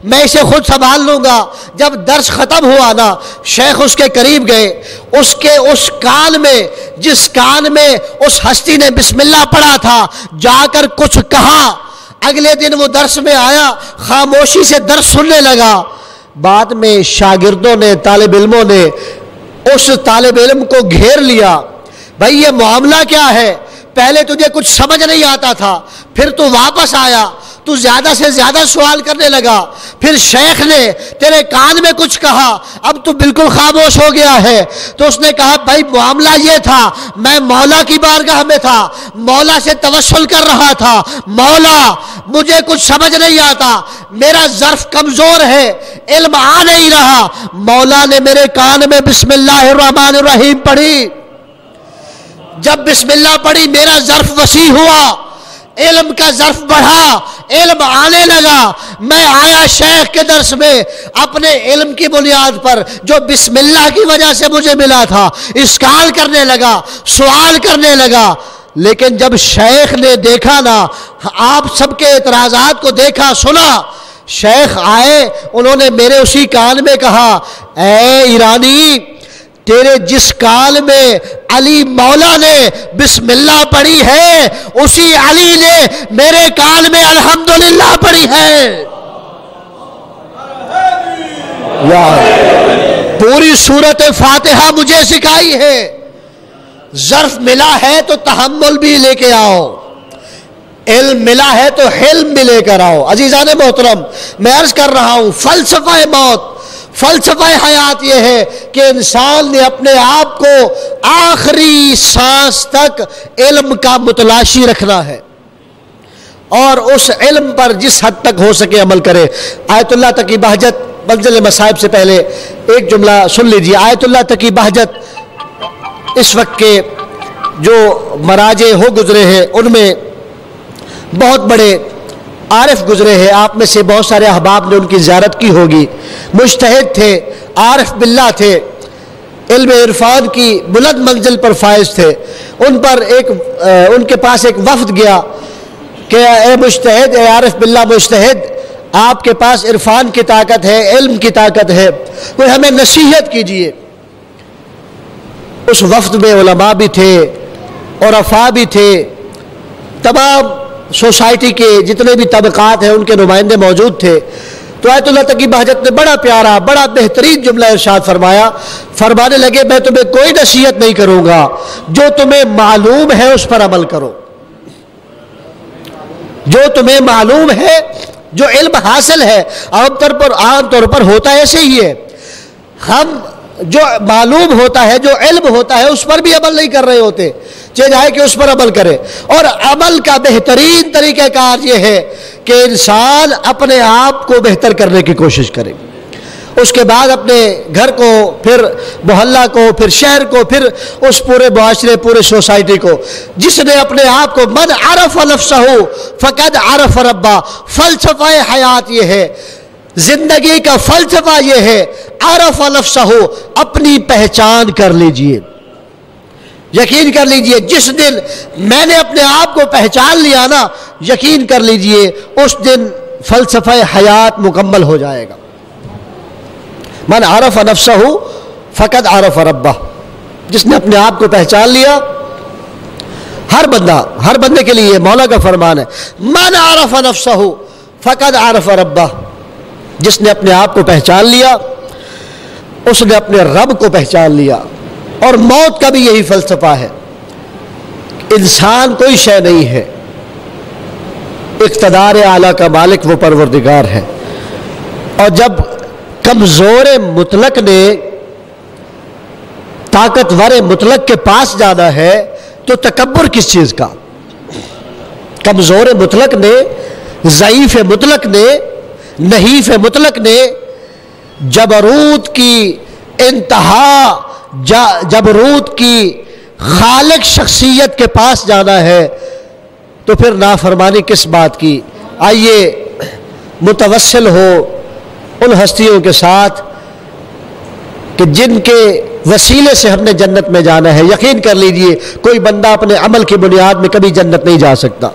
میں اسے خود سنبھال لوں گا. جب درس ختم ہوا نا، شیخ اس کے قریب گئے، اس کے اس کان میں، جس کان میں اس ہستی نے بسم اللہ پڑھا تھا، جا کر کچھ کہا. اگلے دن وہ درس میں آیا، خاموشی سے درس سننے لگا. بعد میں شاگردوں نے، طالب علموں نے اس طالب علم کو گھیر لیا. بھائی یہ معاملہ کیا ہے؟ پہلے تجھے کچھ سمجھ نہیں آتا تھا، پھر تو واپس آیا، تو زیادہ سے زیادہ سوال کرنے لگا، پھر شیخ نے تیرے کان میں کچھ کہا، اب تو بالکل خاموش ہو گیا ہے. تو اس نے کہا بھائی معاملہ یہ تھا، میں مولا کی بارگاہ میں تھا، مولا سے توسل کر رہا تھا، مولا مجھے کچھ سمجھ نہیں آتا، میرا ظرف کمزور ہے، علم آ نہیں رہا. مولا نے میرے کان میں بسم اللہ الرحمن الرحیم پڑھی. جب بسم اللہ پڑھی میرا ظرف وسیع ہوا، علم کا ظرف بڑھا، علم آنے لگا. میں آیا شیخ کے درس میں اپنے علم کی بنیاد پر جو بسم اللہ کی وجہ سے مجھے ملا تھا، اشکال کرنے لگا، سوال کرنے لگا. لیکن جب شیخ نے دیکھا نا، آپ سب کے اعتراضات کو دیکھا، سنا، شیخ آئے، انہوں نے میرے اسی کان میں کہا اے ایرانی، تیرے جس کال میں علی مولا نے بسم اللہ پڑھی ہے، اسی علی نے میرے کال میں الحمدللہ پڑھی ہے. پوری سورت فاتحہ مجھے سکھائی ہے. ظرف ملا ہے تو تحمل بھی لے کے آؤ، علم ملا ہے تو حلم بھی لے کر آؤ. عزیزان محترم، میں عرض کر رہا ہوں، فلسفہ موت، فلسفہ حیات یہ ہے کہ انسان نے اپنے آپ کو آخری سانس تک علم کا متلاشی رکھنا ہے اور اس علم پر جس حد تک ہو سکے عمل کرے. آیت اللہ تقی بہجت منزل مصائب سے پہلے ایک جملہ سن لیجیے. آیت اللہ تقی بہجت اس وقت کے جو مراجع ہو گزرے ہیں ان میں بہت بڑے عارف گزرے ہیں، آپ میں سے بہت سارے احباب نے ان کی زیارت کی ہوگی، مجتہد تھے، عارف باللہ تھے، علم عرفان کی بلند منزل پر فائز تھے۔ ان کے پاس ایک وفد گیا کہ اے مجتہد، اے عارف باللہ مجتہد، آپ کے پاس عرفان کی طاقت ہے، علم کی طاقت ہے، کوئی ہمیں نصیحت کیجئے۔ اس وفد میں علماء بھی تھے، عرفاء بھی تھے، تمام سوسائٹی کے جتنے بھی طبقات ہیں ان کے نمائندے موجود تھے۔ تو آیت اللہ تقی بہجت نے بڑا پیارا، بڑا بہترین جملہ ارشاد فرمایا، فرمانے لگے میں تمہیں کوئی نصیحت نہیں کروں گا، جو تمہیں معلوم ہے اس پر عمل کرو۔ جو تمہیں معلوم ہے، جو علم حاصل ہے، عام طور پر ہوتا ایسے ہی ہے، ہم جو معلوم ہوتا ہے، جو علم ہوتا ہے، اس پر بھی عمل نہیں کر رہے ہوتے، چاہے کہ اس پر عمل کرے۔ اور عمل کا بہترین طریقہ کار یہ ہے کہ انسان اپنے آپ کو بہتر کرنے کی کوشش کرے، اس کے بعد اپنے گھر کو، پھر محلہ کو، پھر شہر کو، پھر اس پورے معاشرے، پورے سوسائٹی کو۔ جس نے اپنے آپ کو، من عرف نفسہ فقد عرف ربہ، فلسفہ حیات یہ ہے، زندگی کا فلسفہ یہ ہے، عرف نفسہ، اپنی پہچان کر لیجئے۔ یقین کر لیجئے جس دن میں نے اپنے آپ کو پہچان لیا نا، یقین کر لیجئے اس دن فلسفہ حیات مکمل ہو جائے گا۔ من عرف نفسہ فقد عرف ربہ، جس نے اپنے آپ کو پہچان لیا، ہر بندے کے لیے مولا کا فرمان ہے، من عرف نفسہ فقد عرف ربہ، جس نے اپنے آپ کو پہچان لیا اس نے اپنے رب کو پہچان لیا۔ اور موت کا بھی یہی فلسفہ ہے، انسان کوئی شے نہیں ہے، اقتدار اعلیٰ کا مالک وہ پروردگار ہے۔ اور جب کمزور مطلق نے طاقتور مطلق کے پاس جانا ہے تو تکبر کس چیز کا؟ کمزور مطلق نے، ضعیف مطلق نے، نحیف مطلق نے جبروت کی انتہا، جبروت کی خالق شخصیت کے پاس جانا ہے تو پھر نافرمانی کس بات کی؟ آئیے متوسل ہو ان ہستیوں کے ساتھ کہ جن کے وسیلے سے ہم نے جنت میں جانا ہے۔ یقین کر لیجئے کوئی بندہ اپنے عمل کی بنیاد میں کبھی جنت نہیں جا سکتا۔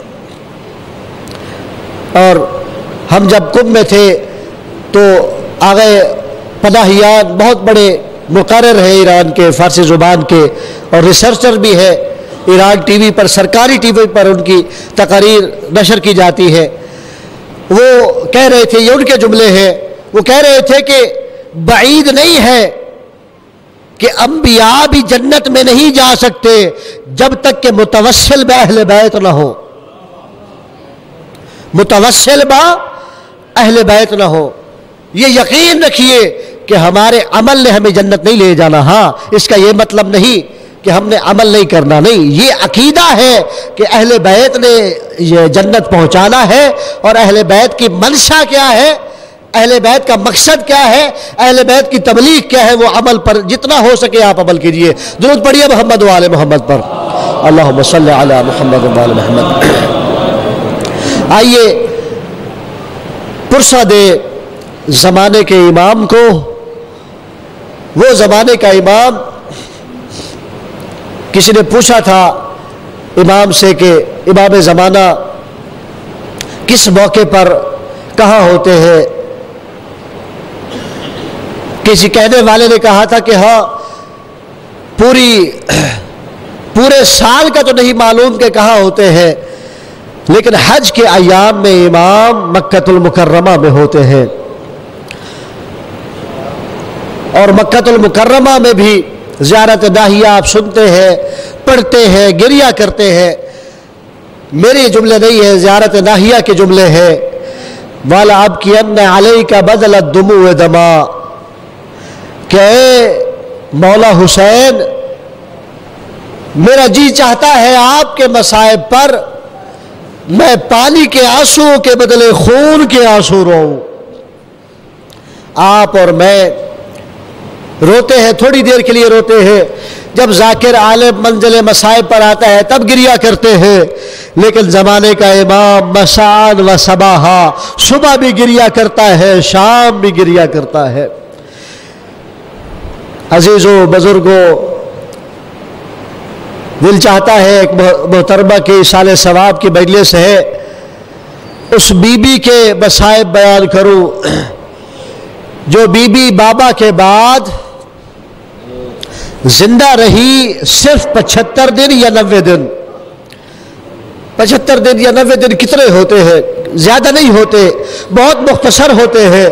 اور ہم جب کم میں تھے تو آگے پناہیان بہت بڑے مقرر ہیں ایران کے، فارسی زبان کے، اور ریسرچر بھی ہے، ایران ٹی وی پر، سرکاری ٹی وی پر ان کی تقاریر نشر کی جاتی ہے۔ وہ کہہ رہے تھے، یہ ان کے جملے ہیں، وہ کہہ رہے تھے کہ بعید نہیں ہے کہ انبیاء بھی جنت میں نہیں جا سکتے جب تک کہ متوسل با اہل بیت نہ ہو، متوسل با اہل بیت نہ ہو۔ یہ یقین رکھیے کہ ہمارے عمل نے ہمیں جنت نہیں لے جانا۔ ہاں، اس کا یہ مطلب نہیں کہ ہم نے عمل نہیں کرنا، نہیں، یہ عقیدہ ہے کہ اہل بیت نے یہ جنت پہنچانا ہے، اور اہل بیت کی منشا کیا ہے، اہل بیت کا مقصد کیا ہے، اہل بیت کی تبلیغ کیا ہے، وہ عمل پر جتنا ہو سکے آپ عمل کیجئے۔ درود پڑھیے محمد و آل محمد پر، اللہم صلی علی محمد و آل محمد۔ آئیے پرسہ دے زمانے کے امام کو، وہ زمانے کا امام، کسی نے پوچھا تھا امام سے کہ امام زمانہ کس موقع پر کہاں ہوتے ہیں؟ کسی کہنے والے نے کہا تھا کہ ہاں، پورے سال کا تو نہیں معلوم کہ کہاں ہوتے ہیں، لیکن حج کے ایام میں امام مکہ المکرمہ میں ہوتے ہیں، اور مکہ المکرمہ میں بھی زیارت داہیہ آپ سنتے ہیں، پڑھتے ہیں، گریہ کرتے ہیں۔ میرے جملے نہیں ہیں، زیارت داہیہ کے جملے ہیں۔ وَلَأَبْكِيَنَّ عَلَيْكَ بَدَلَ الدُّمُوعِ دَمَا، کہ اے مولا حسین، میرا جی چاہتا ہے آپ کے مصائب پر میں پانی کے آنسو کے بدلے خون کے آنسو رہوں۔ آپ اور میں روتے ہیں، تھوڑی دیر کے لیے روتے ہیں، جب ذاکر عالم منزل مصائب پر آتا ہے تب گریا کرتے ہیں، لیکن زمانے کا امام مساء و صباحا، صبح بھی گریا کرتا ہے، شام بھی گریا کرتا ہے۔ عزیزو بزرگوں، دل چاہتا ہے ایک محترمہ کی سال ثواب کی مجلس ہے، اس بی بی کے مصائب بیان کروں جو بی بی بابا کے بعد زندہ رہی صرف 75 دن یا 90 دن۔ 75 دن یا 90 دن کتنے ہوتے ہیں؟ زیادہ نہیں ہوتے، بہت مختصر ہوتے ہیں۔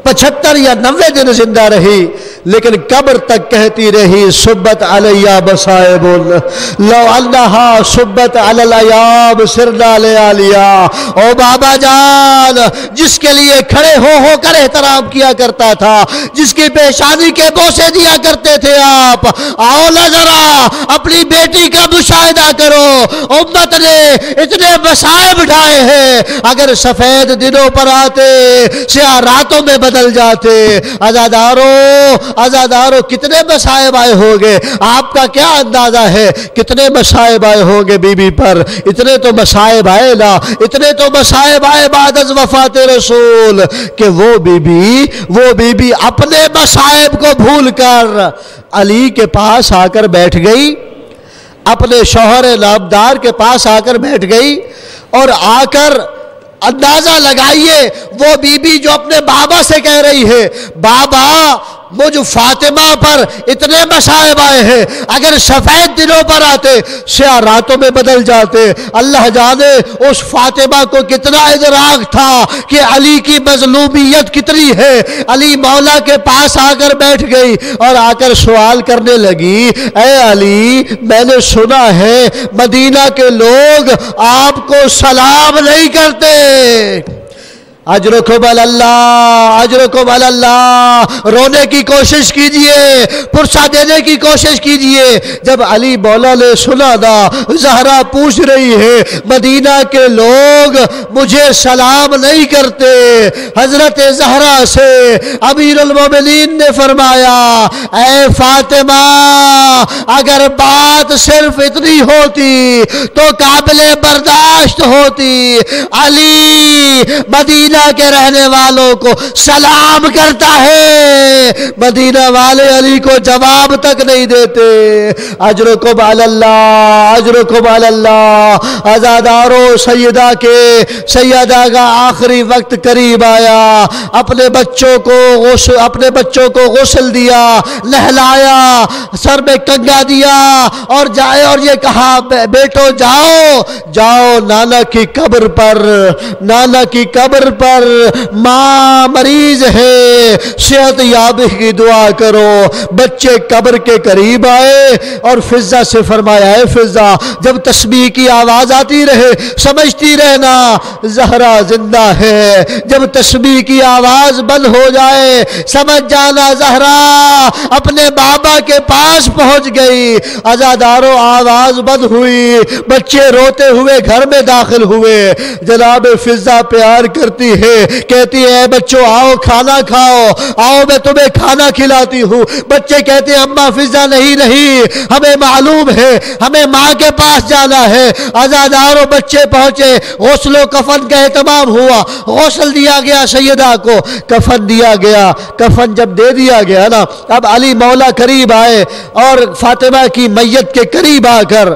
75 یا 90 دن زندہ رہی، لیکن قبر تک کہتی رہی صبت علیہ مصائب لو انہا صبت علی الایام سرنا لیالیا۔ او بابا جان، جس کے لیے کھڑے ہو کر احترام کیا کرتا تھا، جس کی پیشانی کے بوسے دیا کرتے تھے آپ، آؤ نہ ذرا اپنی بیٹی کا مشاہدہ کرو۔ امت نے اتنے مصائب اٹھائے ہیں، اگر سفید دنوں پر آتے سیاہ راتوں میں بدل جاتے۔ عزادارو کتنے مصائب آئے ہوں گے، آپ کا کیا اندازہ ہے کتنے مصائب آئے ہوں گے بی بی پر؟ اتنے تو مصائب آئے نا، اتنے تو مصائب آئے بعد از وفات رسول کہ وہ بی بی اپنے مصائب کو بھول کر علی کے پاس آ کر بیٹھ گئی، اپنے شوہر نامدار کے پاس آ کر بیٹھ گئی، اور آ کر اندازہ لگائیے وہ بی بی جو اپنے بابا سے کہہ رہی ہے، بابا مجھ فاطمہ پر اتنے مصائب آئے ہیں، اگر سفید دنوں پر آتے سیاہ راتوں میں بدل جاتے۔ اللہ جانے اس فاطمہ کو کتنا ادراک تھا کہ علی کی مظلومیت کتنی ہے۔ علی مولا کے پاس آ کر بیٹھ گئی اور آ کر سوال کرنے لگی، اے علی، میں نے سنا ہے مدینہ کے لوگ آپ کو سلام نہیں کرتے۔ اجرکم اللہ، اجرکم اللہ، رونے کی کوشش کیجئے، پرسہ دینے کی کوشش کیجئے۔ جب علی مولا نے سنا نا، زہرا پوچھ رہی ہے مدینہ کے لوگ مجھے سلام نہیں کرتے، حضرت زہرا سے امیر المومنین نے فرمایا، اے فاطمہ، اگر بات صرف اتنی ہوتی تو قابل برداشت ہوتی۔ علی مدینہ کے رہنے والوں کو سلام کرتا ہے، مدینہ والے علی کو جواب تک نہیں دیتے۔ اجرکم علی اللہ، اجرکم علی اللہ۔ عزادارو، سیدہ کا آخری وقت قریب آیا، اپنے بچوں کو غسل دیا، نہلایا، سر میں کنگا دیا اور جائے اور یہ کہا، بیٹو جاؤ نانا کی قبر پر ماں مریض ہے، صحت یابی کی دعا کرو۔ بچے قبر کے قریب آئے اور فضہ سے فرمایا، اے فضہ، جب تسبیح کی آواز آتی رہے سمجھتی رہنا زہرا زندہ ہے، جب تسبیح کی آواز بند ہو جائے سمجھ جانا زہرا اپنے بابا کے پاس پہنچ گئی۔ عزادارو، آواز بند ہوئی، بچے روتے ہوئے گھر میں داخل ہوئے۔ جناب فضہ پیار کرتی ہے، کہتی ہے بچوں آؤ کھانا کھاؤ، آؤ میں تمہیں کھانا کھلاتی ہوں۔ بچے کہتے ہیں اماں فضہ نہیں، ہمیں معلوم ہے، ہمیں ماں کے پاس جانا ہے۔ عزادارو، بچے پہنچے، غسل و کفن کا اہتمام ہوا، غسل دیا گیا سیدہ کو، کفن دیا گیا۔ کفن جب دے دیا گیا نا، اب علی مولا قریب آئے اور فاطمہ کی میت کے قریب آ کر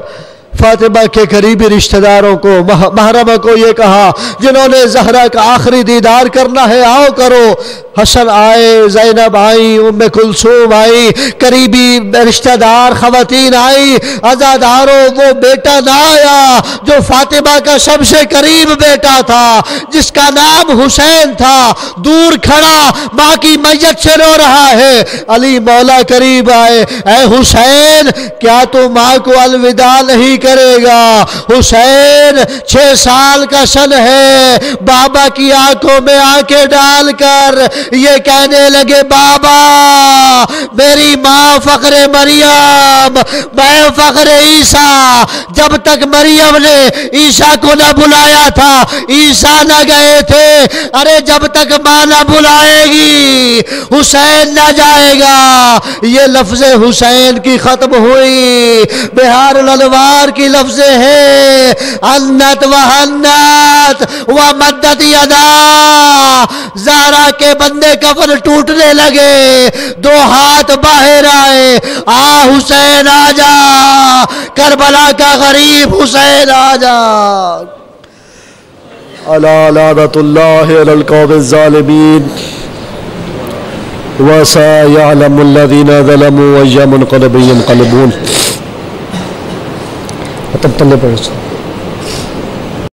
فاطمہ کے قریبی رشتہ داروں کو، محرمہ کو یہ کہا جنہوں نے زہرا کا آخری دیدار کرنا ہے، آؤ کرو۔ حسن آئے، زینب آئی، ام کلثوم آئی، قریبی رشتہ دار خواتین آئی۔ عزادارو، وہ بیٹا نہ آیا جو فاطمہ کا سب سے قریب بیٹا تھا، جس کا نام حسین تھا، دور کھڑا ماں کی میت سے رو رہا ہے۔ علی مولا قریب آئے، اے حسین، کیا تو ماں کو الوداع نہیں کرے گا۔ حسین 6 سال کا سن ہے، بابا کی آنکھوں میں آنکھیں ڈال کر یہ کہنے لگے بابا میری ماں فخر مریم، میں فخر عیسیٰ، جب تک مریم نے عیسیٰ کو نہ بلایا تھا عیسیٰ نہ گئے تھے، ارے جب تک ماں نہ بلائے گی حسین نہ جائے گا۔ یہ لفظ حسین کی ختم ہوئی، بہار الانوار کی لفظ ہے انت و حنت و مدت یدا، زہرا کے بندے کفن ٹوٹنے لگے، 2 ہاتھ باہر آئے، آ حسین آ جا، کربلا کا غریب حسین آ جا۔ الا لعنت اللہ علی القوم الظالمین وسيعلم الذين ظلموا أي منقلب ينقلبون۔